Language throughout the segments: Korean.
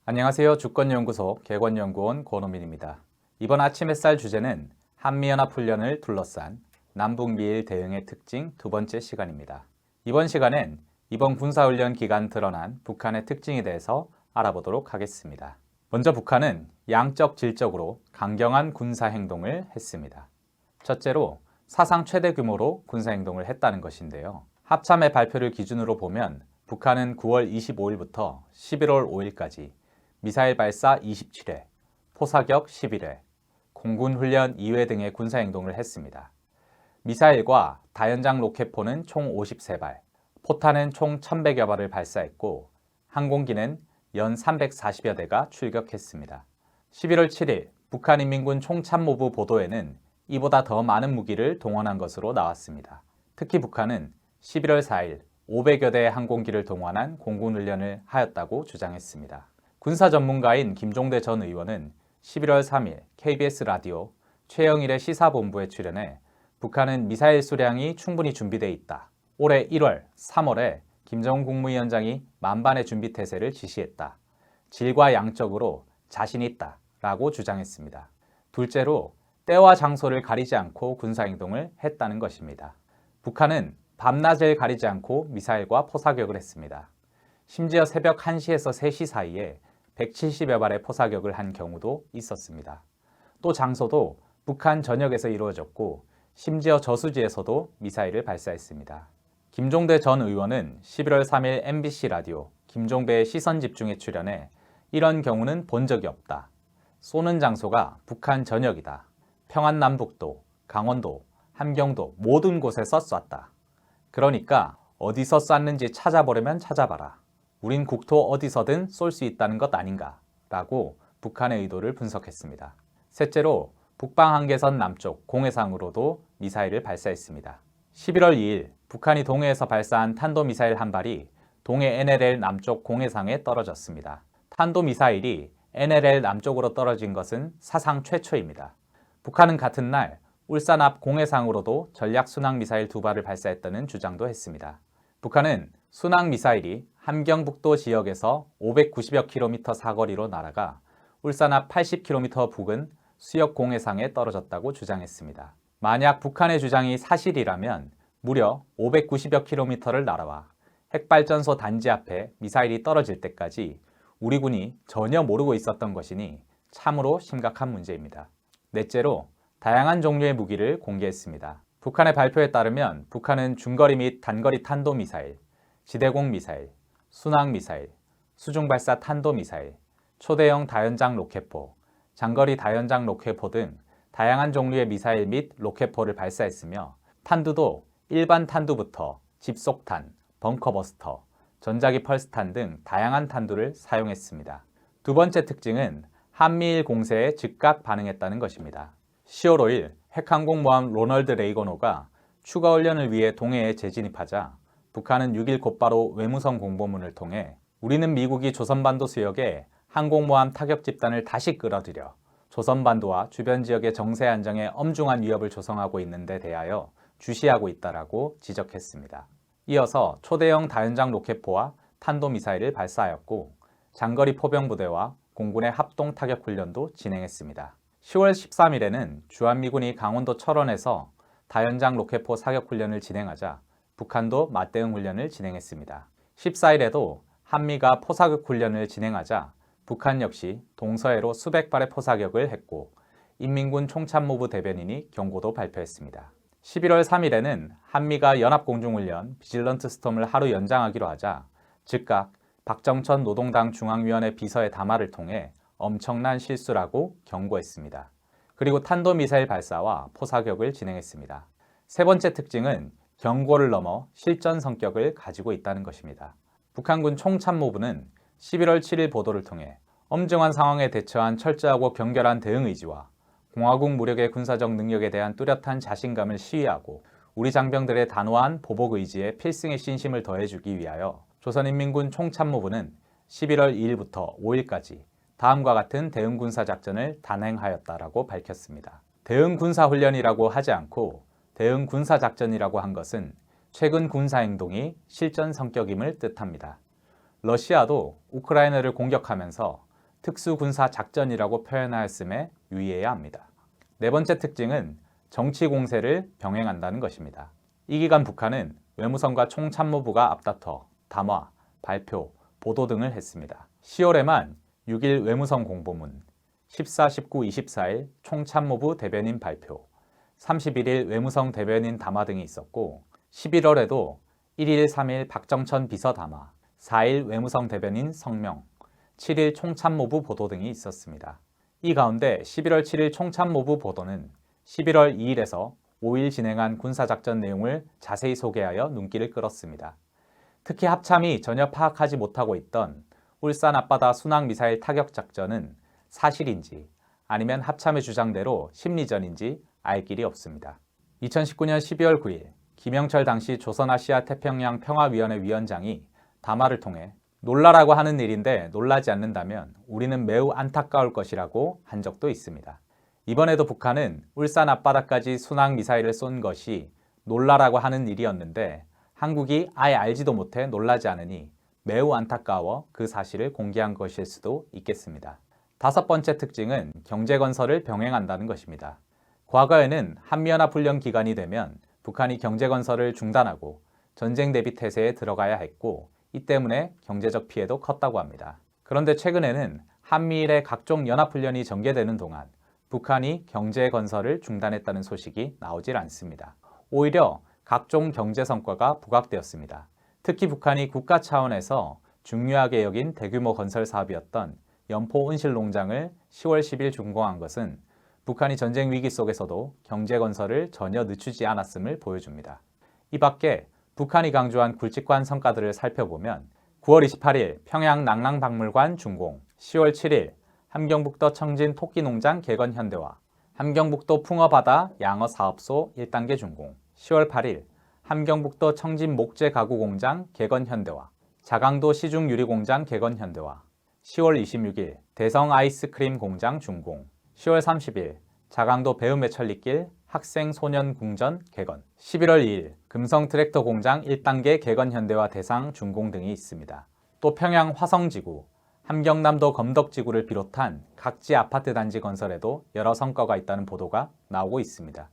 안녕하세요. 주권연구소 개권연구원 권호민입니다. 이번 아침 햇살 주제는 한미연합훈련을 둘러싼 남북미일 대응의 특징 두 번째 시간입니다. 이번 시간엔 이번 군사훈련 기간 드러난 북한의 특징에 대해서 알아보도록 하겠습니다. 먼저 북한은 양적 질적으로 강경한 군사행동을 했습니다. 첫째로 사상 최대 규모로 군사행동을 했다는 것인데요. 합참의 발표를 기준으로 보면 북한은 9월 25일부터 11월 5일까지 미사일 발사 27회, 포사격 11회, 공군훈련 2회 등의 군사행동을 했습니다. 미사일과 다연장 로켓포는 총 53발, 포탄은 총 1100여 발을 발사했고 항공기는 연 340여 대가 출격했습니다. 11월 7일 북한인민군 총참모부 보도에는 이보다 더 많은 무기를 동원한 것으로 나왔습니다. 특히 북한은 11월 4일 500여 대의 항공기를 동원한 공군훈련을 하였다고 주장했습니다. 군사 전문가인 김종대 전 의원은 11월 3일 KBS 라디오 최영일의 시사본부에 출연해 북한은 미사일 수량이 충분히 준비되어 있다. 올해 1월, 3월에 김정은 국무위원장이 만반의 준비태세를 지시했다. 질과 양적으로 자신 있다 라고 주장했습니다. 둘째로 때와 장소를 가리지 않고 군사행동을 했다는 것입니다. 북한은 밤낮을 가리지 않고 미사일과 포사격을 했습니다. 심지어 새벽 1시에서 3시 사이에 170여 발의 포사격을 한 경우도 있었습니다. 또 장소도 북한 전역에서 이루어졌고 심지어 저수지에서도 미사일을 발사했습니다. 김종대 전 의원은 11월 3일 MBC 라디오 김종배의 시선집중에 출연해 이런 경우는 본 적이 없다. 쏘는 장소가 북한 전역이다. 평안남북도, 강원도, 함경도 모든 곳에서 쐈다. 그러니까 어디서 쐈는지 찾아보려면 찾아봐라. 우린 국토 어디서든 쏠 수 있다는 것 아닌가 라고 북한의 의도를 분석했습니다. 셋째로 북방 한계선 남쪽 공해상으로도 미사일을 발사했습니다. 11월 2일 북한이 동해에서 발사한 탄도미사일 한 발이 동해 NLL 남쪽 공해상에 떨어졌습니다. 탄도미사일이 NLL 남쪽으로 떨어진 것은 사상 최초입니다. 북한은 같은 날 울산 앞 공해상으로도 전략순항미사일 2발을 발사했다는 주장도 했습니다. 북한은 순항미사일이 함경북도 지역에서 590여 킬로미터 사거리로 날아가 울산 앞 80킬로미터 부근 수역 공해상에 떨어졌다고 주장했습니다. 만약 북한의 주장이 사실이라면 무려 590여 킬로미터를 날아와 핵발전소 단지 앞에 미사일이 떨어질 때까지 우리 군이 전혀 모르고 있었던 것이니 참으로 심각한 문제입니다. 넷째로 다양한 종류의 무기를 공개했습니다. 북한의 발표에 따르면 북한은 중거리 및 단거리 탄도미사일, 지대공 미사일, 순항미사일, 수중발사 탄도미사일, 초대형 다연장 로켓포, 장거리 다연장 로켓포 등 다양한 종류의 미사일 및 로켓포를 발사했으며 탄두도 일반 탄두부터 집속탄, 벙커버스터, 전자기 펄스탄 등 다양한 탄두를 사용했습니다. 두 번째 특징은 한미일 공세에 즉각 반응했다는 것입니다. 10월 5일 핵항공모함 로널드 레이건호가 추가 훈련을 위해 동해에 재진입하자 북한은 6일 곧바로 외무성 공보문을 통해 우리는 미국이 조선반도 수역에 항공모함 타격 집단을 다시 끌어들여 조선반도와 주변 지역의 정세 안정에 엄중한 위협을 조성하고 있는 데 대하여 주시하고 있다라고 지적했습니다. 이어서 초대형 다연장 로켓포와 탄도미사일을 발사하였고 장거리 포병부대와 공군의 합동 타격 훈련도 진행했습니다. 10월 13일에는 주한미군이 강원도 철원에서 다연장 로켓포 사격 훈련을 진행하자 북한도 맞대응 훈련을 진행했습니다. 14일에도 한미가 포사격 훈련을 진행하자 북한 역시 동서해로 수백 발의 포사격을 했고 인민군 총참모부 대변인이 경고도 발표했습니다. 11월 3일에는 한미가 연합공중훈련 비질런트 스톰을 하루 연장하기로 하자 즉각 박정천 노동당 중앙위원회 비서의 담화를 통해 엄청난 실수라고 경고했습니다. 그리고 탄도미사일 발사와 포사격을 진행했습니다. 세 번째 특징은 경고를 넘어 실전 성격을 가지고 있다는 것입니다. 북한군 총참모부는 11월 7일 보도를 통해 엄중한 상황에 대처한 철저하고 경결한 대응 의지와 공화국 무력의 군사적 능력에 대한 뚜렷한 자신감을 시위하고 우리 장병들의 단호한 보복 의지에 필승의 신심을 더해주기 위하여 조선인민군 총참모부는 11월 2일부터 5일까지 다음과 같은 대응군사작전을 단행하였다라고 밝혔습니다. 대응군사훈련이라고 하지 않고 대응군사작전이라고 한 것은 최근 군사 행동이 실전 성격임을 뜻합니다. 러시아도 우크라이나를 공격하면서 특수군사 작전이라고 표현하였음에 유의해야 합니다. 네 번째 특징은 정치 공세를 병행한다는 것입니다. 이 기간 북한은 외무성과 총참모부가 앞다퉈 담화, 발표, 보도 등을 했습니다. 10월에만 6일 외무성 공보문, 14, 19, 24일 총참모부 대변인 발표, 31일 외무성 대변인 담화 등이 있었고 11월에도 1일, 3일 박정천 비서 담화, 4일 외무성 대변인 성명, 7일 총참모부 보도 등이 있었습니다. 이 가운데 11월 7일 총참모부 보도는 11월 2일에서 5일 진행한 군사작전 내용을 자세히 소개하여 눈길을 끌었습니다. 특히 합참이 전혀 파악하지 못하고 있던 울산 앞바다 순항미사일 타격작전은 사실인지 아니면 합참의 주장대로 심리전인지 알 길이 없습니다. 2019년 12월 9일 김영철 당시 조선아시아태평양 평화위원회 위원장이 담화를 통해 놀라라고 하는 일인데 놀라지 않는다면 우리는 매우 안타까울 것이라고 한 적도 있습니다. 이번에도 북한은 울산 앞바다까지 순항미사일을 쏜 것이 놀라라고 하는 일이었는데 한국이 아예 알지도 못해 놀라지 않으니 매우 안타까워 그 사실을 공개한 것일 수도 있겠습니다. 다섯 번째 특징은 경제건설을 병행한다는 것입니다. 과거에는 한미연합훈련 기간이 되면 북한이 경제건설을 중단하고 전쟁 대비 태세에 들어가야 했고 이 때문에 경제적 피해도 컸다고 합니다. 그런데 최근에는 한미일의 각종 연합훈련이 전개되는 동안 북한이 경제건설을 중단했다는 소식이 나오질 않습니다. 오히려 각종 경제 성과가 부각되었습니다. 특히 북한이 국가 차원에서 중요하게 여긴 대규모 건설 사업이었던 연포 온실농장을 10월 10일 준공한 것은 북한이 전쟁 위기 속에서도 경제 건설을 전혀 늦추지 않았음을 보여줍니다. 이 밖에 북한이 강조한 굵직한 성과들을 살펴보면 9월 28일 평양 낭랑박물관 준공, 10월 7일 함경북도 청진 토끼농장 개건 현대화, 함경북도 풍어바다 양어사업소 1단계 준공, 10월 8일 함경북도 청진 목재 가구 공장 개건 현대화, 자강도 시중 유리공장 개건 현대화, 10월 26일 대성 아이스크림 공장 준공, 10월 30일 자강도 배음매천리길 학생 소년 궁전 개건, 11월 2일 금성 트랙터 공장 1단계 개건 현대화 대상 준공 등이 있습니다. 또 평양 화성지구, 함경남도 검덕지구를 비롯한 각지 아파트 단지 건설에도 여러 성과가 있다는 보도가 나오고 있습니다.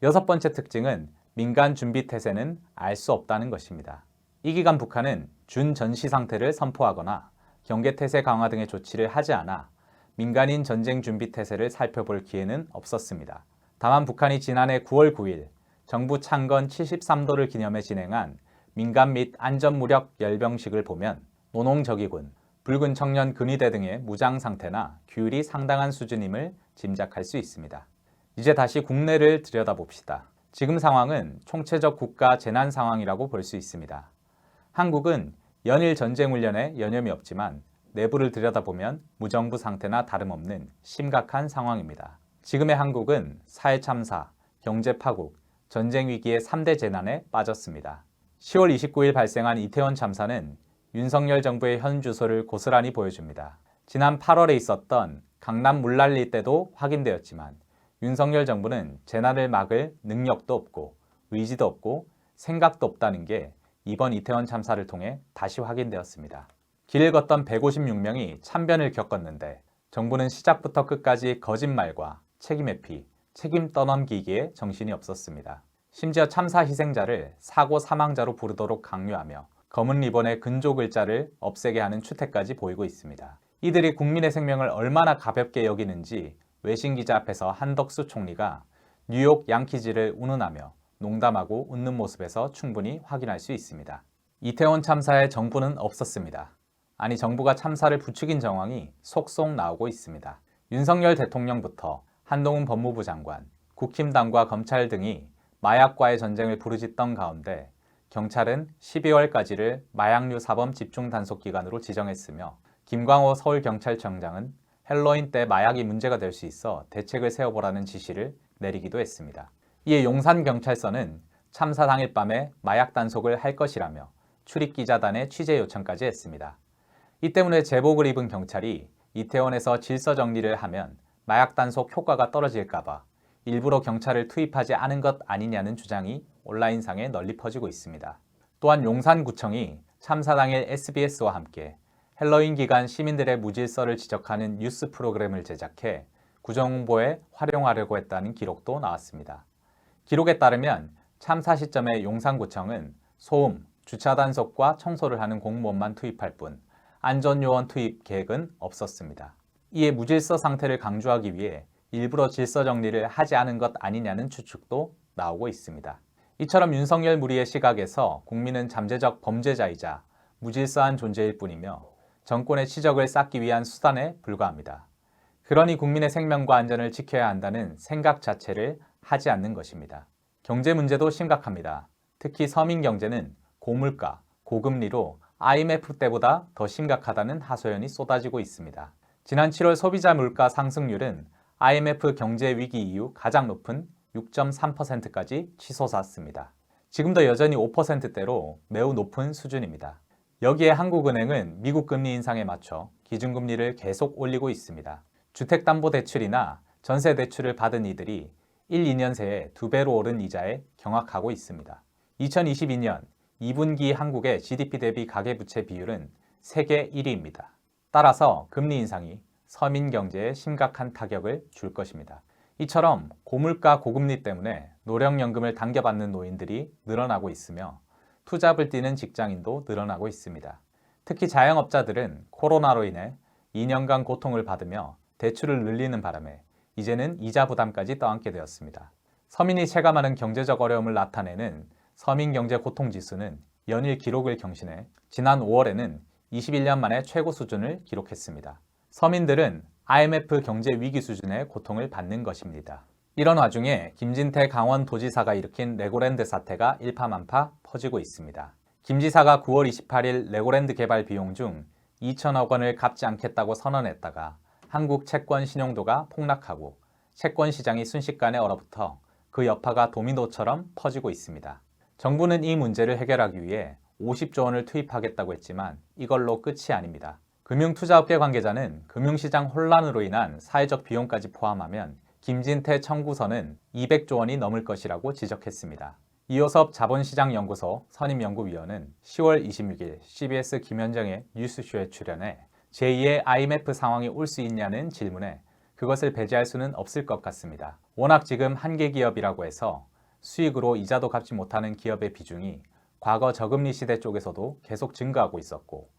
여섯 번째 특징은 민간 준비 태세는 알 수 없다는 것입니다. 이 기간 북한은 준전시 상태를 선포하거나 경계태세 강화 등의 조치를 하지 않아 민간인 전쟁 준비 태세를 살펴볼 기회는 없었습니다. 다만 북한이 지난해 9월 9일 정부 창건 73도를 기념해 진행한 민간 및 안전무력 열병식을 보면 노농적이군, 붉은 청년 근위대 등의 무장 상태나 규율이 상당한 수준임을 짐작할 수 있습니다. 이제 다시 국내를 들여다봅시다. 지금 상황은 총체적 국가 재난 상황이라고 볼 수 있습니다. 한국은 연일 전쟁훈련에 여념이 없지만 내부를 들여다보면 무정부 상태나 다름없는 심각한 상황입니다. 지금의 한국은 사회 참사, 경제 파국, 전쟁 위기의 3대 재난에 빠졌습니다. 10월 29일 발생한 이태원 참사는 윤석열 정부의 현 주소를 고스란히 보여줍니다. 지난 8월에 있었던 강남 물난리 때도 확인되었지만 윤석열 정부는 재난을 막을 능력도 없고 의지도 없고 생각도 없다는 게 이번 이태원 참사를 통해 다시 확인되었습니다. 길을 걷던 156명이 참변을 겪었는데 정부는 시작부터 끝까지 거짓말과 책임 회피, 책임 떠넘기기에 정신이 없었습니다. 심지어 참사 희생자를 사고 사망자로 부르도록 강요하며 검은 리본의 근조 글자를 없애게 하는 추태까지 보이고 있습니다. 이들이 국민의 생명을 얼마나 가볍게 여기는지 외신 기자 앞에서 한덕수 총리가 뉴욕 양키즈를 운운하며 농담하고 웃는 모습에서 충분히 확인할 수 있습니다. 이태원 참사에 정부는 없었습니다. 아니 정부가 참사를 부추긴 정황이 속속 나오고 있습니다. 윤석열 대통령부터 한동훈 법무부 장관, 국힘당과 검찰 등이 마약과의 전쟁을 부르짖던 가운데 경찰은 12월까지를 마약류 사범 집중 단속 기간으로 지정했으며 김광호 서울경찰청장은 헬로윈 때 마약이 문제가 될 수 있어 대책을 세워보라는 지시를 내리기도 했습니다. 이에 용산경찰서는 참사 당일 밤에 마약 단속을 할 것이라며 출입기자단에 취재 요청까지 했습니다. 이 때문에 제복을 입은 경찰이 이태원에서 질서 정리를 하면 마약 단속 효과가 떨어질까봐 일부러 경찰을 투입하지 않은 것 아니냐는 주장이 온라인상에 널리 퍼지고 있습니다. 또한 용산구청이 참사 당일 SBS와 함께 헬로윈 기간 시민들의 무질서를 지적하는 뉴스 프로그램을 제작해 구정홍보에 활용하려고 했다는 기록도 나왔습니다. 기록에 따르면 참사 시점에 용산구청은 소음, 주차 단속과 청소를 하는 공무원만 투입할 뿐 안전요원 투입 계획은 없었습니다. 이에 무질서 상태를 강조하기 위해 일부러 질서 정리를 하지 않은 것 아니냐는 추측도 나오고 있습니다. 이처럼 윤석열 무리의 시각에서 국민은 잠재적 범죄자이자 무질서한 존재일 뿐이며 정권의 치적을 쌓기 위한 수단에 불과합니다. 그러니 국민의 생명과 안전을 지켜야 한다는 생각 자체를 하지 않는 것입니다. 경제 문제도 심각합니다. 특히 서민 경제는 고물가, 고금리로 IMF 때보다 더 심각하다는 하소연이 쏟아지고 있습니다. 지난 7월 소비자 물가 상승률은 IMF 경제 위기 이후 가장 높은 6.3%까지 치솟았습니다. 지금도 여전히 5%대로 매우 높은 수준입니다. 여기에 한국은행은 미국 금리 인상에 맞춰 기준금리를 계속 올리고 있습니다. 주택담보대출이나 전세대출을 받은 이들이 1, 2년 새에 2배로 오른 이자에 경악하고 있습니다. 2022년 2분기 한국의 GDP 대비 가계부채 비율은 세계 1위입니다. 따라서 금리 인상이 서민 경제에 심각한 타격을 줄 것입니다. 이처럼 고물가 고금리 때문에 노령연금을 당겨받는 노인들이 늘어나고 있으며 투잡을 뛰는 직장인도 늘어나고 있습니다. 특히 자영업자들은 코로나로 인해 2년간 고통을 받으며 대출을 늘리는 바람에 이제는 이자 부담까지 떠안게 되었습니다. 서민이 체감하는 경제적 어려움을 나타내는 서민경제고통지수는 연일 기록을 경신해 지난 5월에는 21년 만에 최고 수준을 기록했습니다. 서민들은 IMF 경제 위기 수준의 고통을 받는 것입니다. 이런 와중에 김진태 강원도지사가 일으킨 레고랜드 사태가 일파만파 퍼지고 있습니다. 김 지사가 9월 28일 레고랜드 개발 비용 중 2천억 원을 갚지 않겠다고 선언했다가 한국 채권 신용도가 폭락하고 채권 시장이 순식간에 얼어붙어 그 여파가 도미노처럼 퍼지고 있습니다. 정부는 이 문제를 해결하기 위해 50조 원을 투입하겠다고 했지만 이걸로 끝이 아닙니다. 금융투자업계 관계자는 금융시장 혼란으로 인한 사회적 비용까지 포함하면 김진태 청구서는 200조 원이 넘을 것이라고 지적했습니다. 이호섭 자본시장연구소 선임연구위원은 10월 26일 CBS 김현정의 뉴스쇼에 출연해 제2의 IMF 상황이 올 수 있냐는 질문에 그것을 배제할 수는 없을 것 같습니다. 워낙 지금 한계 기업이라고 해서 수익으로 이자도 갚지 못하는 기업의 비중이 과거 저금리 시대 쪽에서도 계속 증가하고 있었고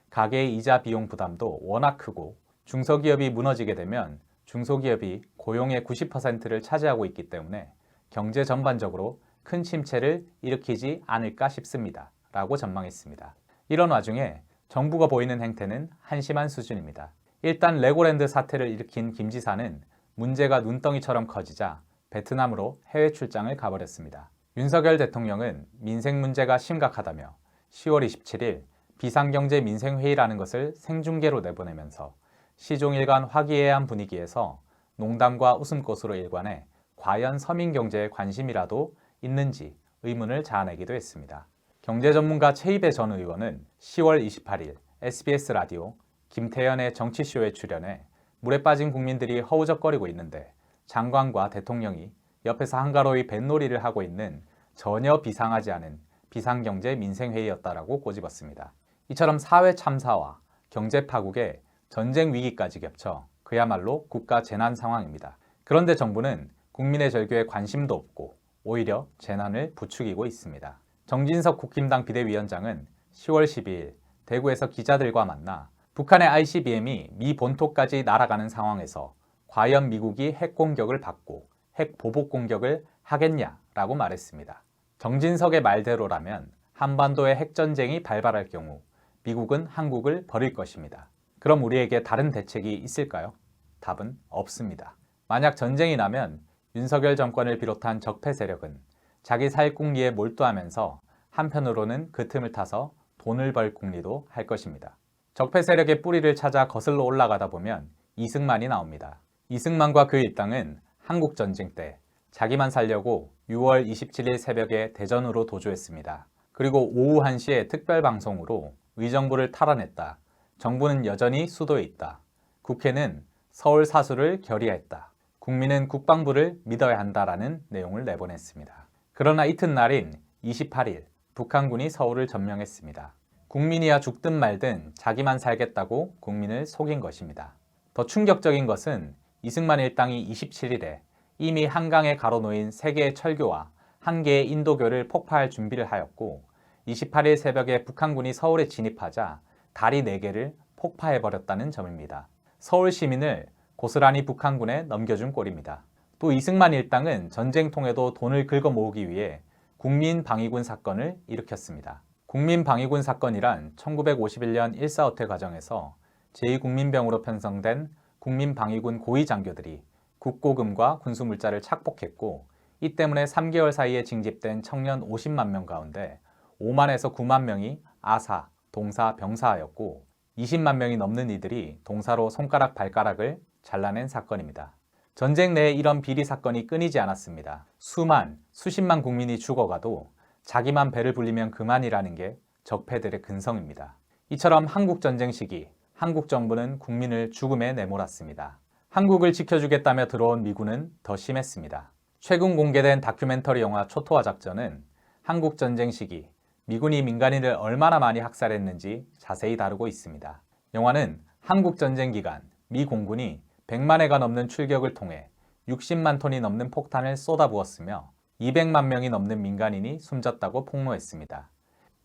가계의 이자 비용 부담도 워낙 크고 중소기업이 무너지게 되면 중소기업이 고용의 90%를 차지하고 있기 때문에 경제 전반적으로 큰 침체를 일으키지 않을까 싶습니다. 라고 전망했습니다. 이런 와중에 정부가 보이는 행태는 한심한 수준입니다. 일단 레고랜드 사태를 일으킨 김 지사는 문제가 눈덩이처럼 커지자 베트남으로 해외 출장을 가버렸습니다. 윤석열 대통령은 민생 문제가 심각하다며 10월 27일 비상경제 민생회의라는 것을 생중계로 내보내면서 시종일관 화기애애한 분위기에서 농담과 웃음꽃으로 일관해 과연 서민경제에 관심이라도 있는지 의문을 자아내기도 했습니다. 경제전문가 최이배 전 의원은 10월 28일 SBS 라디오 김태현의 정치쇼에 출연해 물에 빠진 국민들이 허우적거리고 있는데 장관과 대통령이 옆에서 한가로이 뱃놀이를 하고 있는 전혀 비상하지 않은 비상경제 민생회의였다라고 꼬집었습니다. 이처럼 사회 참사와 경제 파국에 전쟁 위기까지 겹쳐 그야말로 국가 재난 상황입니다. 그런데 정부는 국민의 절규에 관심도 없고 오히려 재난을 부추기고 있습니다. 정진석 국힘당 비대위원장은 10월 12일 대구에서 기자들과 만나 북한의 ICBM이 미 본토까지 날아가는 상황에서 과연 미국이 핵 공격을 받고 핵 보복 공격을 하겠냐라고 말했습니다. 정진석의 말대로라면 한반도에 핵전쟁이 발발할 경우 미국은 한국을 버릴 것입니다. 그럼 우리에게 다른 대책이 있을까요? 답은 없습니다. 만약 전쟁이 나면 윤석열 정권을 비롯한 적폐 세력은 자기 살궁리에 몰두하면서 한편으로는 그 틈을 타서 돈을 벌 궁리도 할 것입니다. 적폐 세력의 뿌리를 찾아 거슬러 올라가다 보면 이승만이 나옵니다. 이승만과 그 일당은 한국전쟁 때 자기만 살려고 6월 27일 새벽에 대전으로 도주했습니다. 그리고 오후 1시에 특별방송으로 의정부를 탈환했다. 정부는 여전히 수도에 있다. 국회는 서울 사수를 결의했다. 국민은 국방부를 믿어야 한다라는 내용을 내보냈습니다. 그러나 이튿날인 28일 북한군이 서울을 점령했습니다. 국민이야 죽든 말든 자기만 살겠다고 국민을 속인 것입니다. 더 충격적인 것은 이승만 일당이 27일에 이미 한강에 가로놓인 3개의 철교와 1개의 인도교를 폭파할 준비를 하였고 28일 새벽에 북한군이 서울에 진입하자 다리 4개를 폭파해버렸다는 점입니다. 서울 시민을 고스란히 북한군에 넘겨준 꼴입니다. 또 이승만 일당은 전쟁통에도 돈을 긁어 모으기 위해 국민방위군 사건을 일으켰습니다. 국민방위군 사건이란 1951년 일사후퇴 과정에서 제2국민병으로 편성된 국민방위군 고위장교들이 국고금과 군수물자를 착복했고 이 때문에 3개월 사이에 징집된 청년 50만 명 가운데 5만에서 9만 명이 아사, 동사, 병사하였고 20만 명이 넘는 이들이 동사로 손가락, 발가락을 잘라낸 사건입니다. 전쟁 내에 이런 비리 사건이 끊이지 않았습니다. 수십만 국민이 죽어가도 자기만 배를 불리면 그만이라는 게 적폐들의 근성입니다. 이처럼 한국전쟁 시기 한국 정부는 국민을 죽음에 내몰았습니다. 한국을 지켜주겠다며 들어온 미군은 더 심했습니다. 최근 공개된 다큐멘터리 영화 초토화 작전은 한국전쟁 시기 미군이 민간인을 얼마나 많이 학살했는지 자세히 다루고 있습니다. 영화는 한국전쟁 기간 미 공군이 100만 회가 넘는 출격을 통해 60만 톤이 넘는 폭탄을 쏟아부었으며 200만 명이 넘는 민간인이 숨졌다고 폭로했습니다.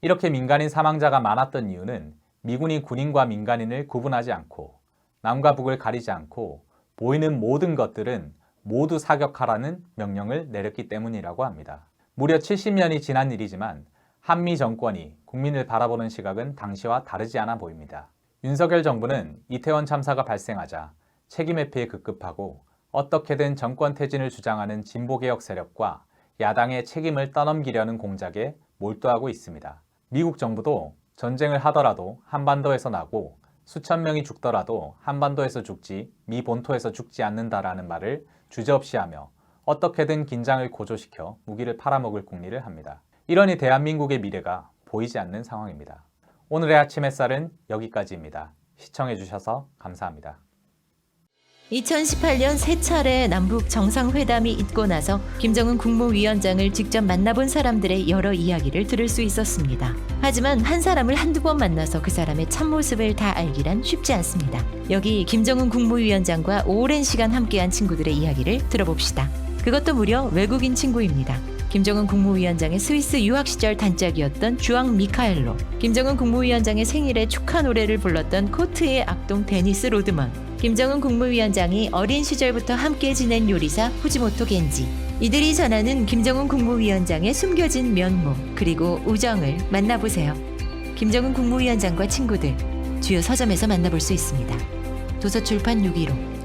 이렇게 민간인 사망자가 많았던 이유는 미군이 군인과 민간인을 구분하지 않고 남과 북을 가리지 않고 보이는 모든 것들은 모두 사격하라는 명령을 내렸기 때문이라고 합니다. 무려 70년이 지난 일이지만 한미 정권이 국민을 바라보는 시각은 당시와 다르지 않아 보입니다. 윤석열 정부는 이태원 참사가 발생하자 책임 회피에 급급하고 어떻게든 정권 퇴진을 주장하는 진보개혁 세력과 야당의 책임을 떠넘기려는 공작에 몰두하고 있습니다. 미국 정부도 전쟁을 하더라도 한반도에서 나고 수천 명이 죽더라도 한반도에서 죽지 미 본토에서 죽지 않는다라는 말을 주저없이 하며 어떻게든 긴장을 고조시켜 무기를 팔아먹을 궁리를 합니다. 이러니 대한민국의 미래가 보이지 않는 상황입니다. 오늘의 아침 햇살은 여기까지입니다. 시청해주셔서 감사합니다. 2018년 3차례 남북 정상회담이 있고 나서 김정은 국무위원장을 직접 만나본 사람들의 여러 이야기를 들을 수 있었습니다. 하지만 한 사람을 한두 번 만나서 그 사람의 참모습을 다 알기란 쉽지 않습니다. 여기 김정은 국무위원장과 오랜 시간 함께한 친구들의 이야기를 들어봅시다. 그것도 무려 외국인 친구입니다. 김정은 국무위원장의 스위스 유학 시절 단짝이었던 주앙 미카엘로, 김정은 국무위원장의 생일에 축하 노래를 불렀던 코트의 악동 데니스 로드먼, 김정은 국무위원장이 어린 시절부터 함께 지낸 요리사 후지모토 겐지, 이들이 전하는 김정은 국무위원장의 숨겨진 면모 그리고 우정을 만나보세요. 김정은 국무위원장과 친구들, 주요 서점에서 만나볼 수 있습니다. 도서출판 615